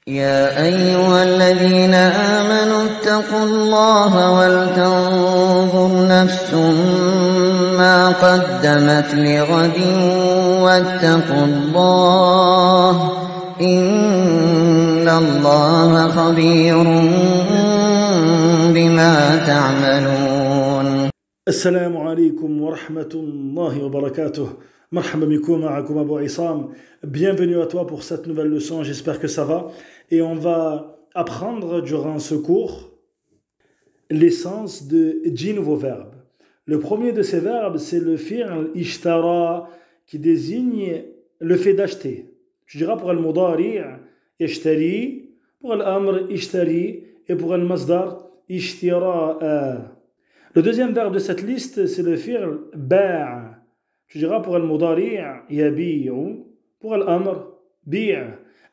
يا أيها الذين آمنوا اتقوا الله ولتنظر نفس ما قدمت لغد واتقوا الله إن الله خبير بما تعملون. السلام عليكم ورحمة الله وبركاته. Marhaba bikum, ma'akum Abu Isam. Bienvenue à toi pour cette nouvelle leçon, j'espère que ça va. Et on va apprendre durant ce cours l'essence de 10 nouveaux verbes. Le premier de ces verbes, c'est le fi'l ishtara, qui désigne le fait d'acheter. Tu diras pour al-mudari' ishtari, pour al-amr ishtari, et pour al-masdar ishtira'a. Le deuxième verbe de cette liste, c'est le fi'l ba'. Tu diras pour al-mudari' yabi'u, pour al-amr bi',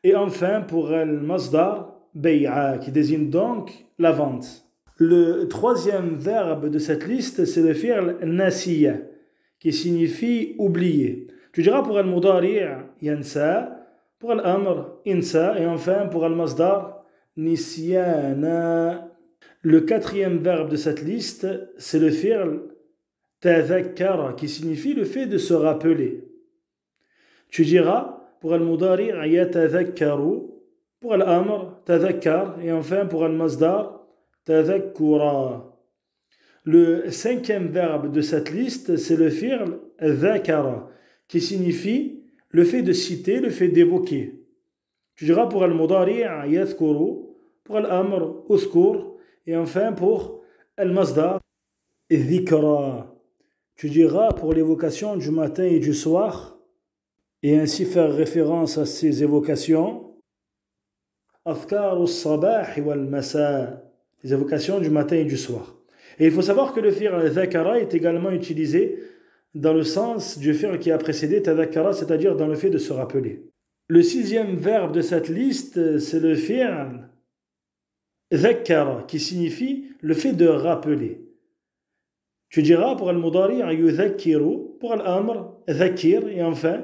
et enfin pour al-masdar bay'a, qui désigne donc la vente. Le troisième verbe de cette liste, c'est le fi'l nasiya, qui signifie oublier. Tu diras pour al-mudari' yansa, pour al-amr insa, et enfin pour al-masdar nisyana. Le quatrième verbe de cette liste, c'est le fi'l tadhakkara, qui signifie le fait de se rappeler. Tu diras pour al-mudari' yatadhakkaru, pour al-amr tadhakkar, et enfin pour al-masdar tadhakkura. Le cinquième verbe de cette liste, c'est le fi'l dhakara, qui signifie le fait de citer, le fait d'évoquer. Tu diras pour al-mudari' yadhkuru, pour al-amr uthkur, et enfin pour al-masdar dhikra. Tu diras pour l'évocation du matin et du soir, et ainsi faire référence à ces évocations, afkaru as-sabah wal masa, les évocations du matin et du soir. Et il faut savoir que le fi'l dhakara est également utilisé dans le sens du fi'l qui a précédé tadhakkara, c'est-à-dire dans le fait de se rappeler. Le sixième verbe de cette liste, c'est le fi'l dhakkara, qui signifie le fait de rappeler. Tu diras pour al-mudari' yudhakkiru, pour al-amr dhakkir, et enfin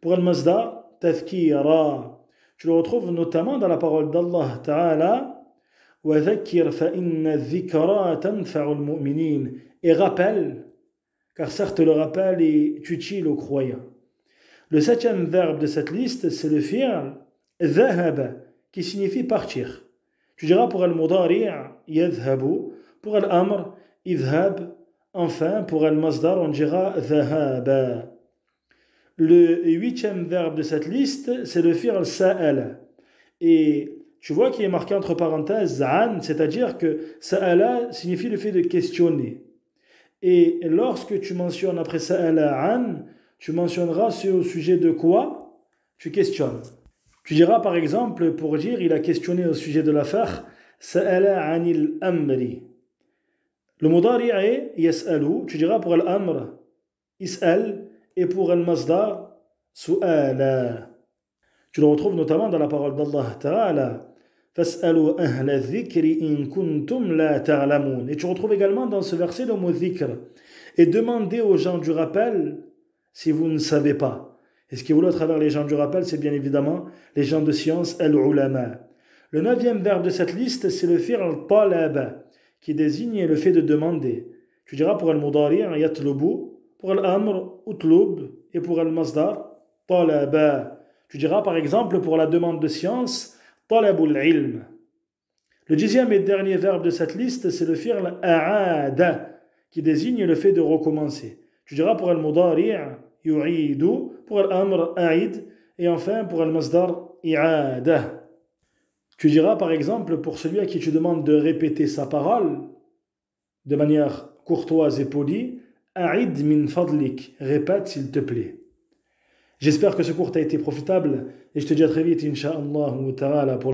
pour al-masdar tadhkira. Tu le retrouves notamment dans la parole d'Allah Ta'ala, wa dhakkir fa inna dhikra tanfa'u al-mu'minin, et rappelle, car certes le rappel est utile aux croyants. Le septième verbe de cette liste, c'est le fi'l dhahaba, qui signifie partir. Tu diras pour al-mudari' yadhhabu, pour al-amr idhhab, enfin pour al-masdar on dira dhahaba. Le huitième verbe de cette liste, c'est le fi'l sa'ala. Et tu vois qu'il est marqué entre parenthèses an, c'est-à-dire que sa'ala signifie le fait de questionner. Et lorsque tu mentionnes après sa'ala an, tu mentionneras ce au sujet de quoi tu questionnes. Tu diras par exemple, pour dire il a questionné au sujet de l'affaire, sa'ala anil amri. Le mudari' est yas'alu, tu diras pour al-amr is'al, et pour al-masdar su'ala. Tu le retrouves notamment dans la parole d'Allah Ta'ala, fas'alu ahla dhikri in kuntum la ta'lamun. Et tu retrouves également dans ce verset le mot dhikr, et demandez aux gens du rappel si vous ne savez pas. Et ce qui est voulu à travers les gens du rappel, c'est bien évidemment les gens de science, al-ulama. Le neuvième verbe de cette liste, c'est le fi'l talab, qui désigne le fait de demander. Tu diras pour al-mudari' yatlubu, pour al-amr utlub, et pour al-masdar talaba. Tu diras par exemple pour la demande de science, talabul ilm. Le dixième et dernier verbe de cette liste, c'est le fi'l a'ada, qui désigne le fait de recommencer. Tu diras pour al-mudari' yu'idu, pour al-amr a'id, et enfin pour al-masdar i'ada. Tu diras par exemple pour celui à qui tu demandes de répéter sa parole de manière courtoise et polie, a'id min fadlik, répète s'il te plaît. J'espère que ce cours t'a été profitable et je te dis à très vite, incha'Allah ta'ala, pour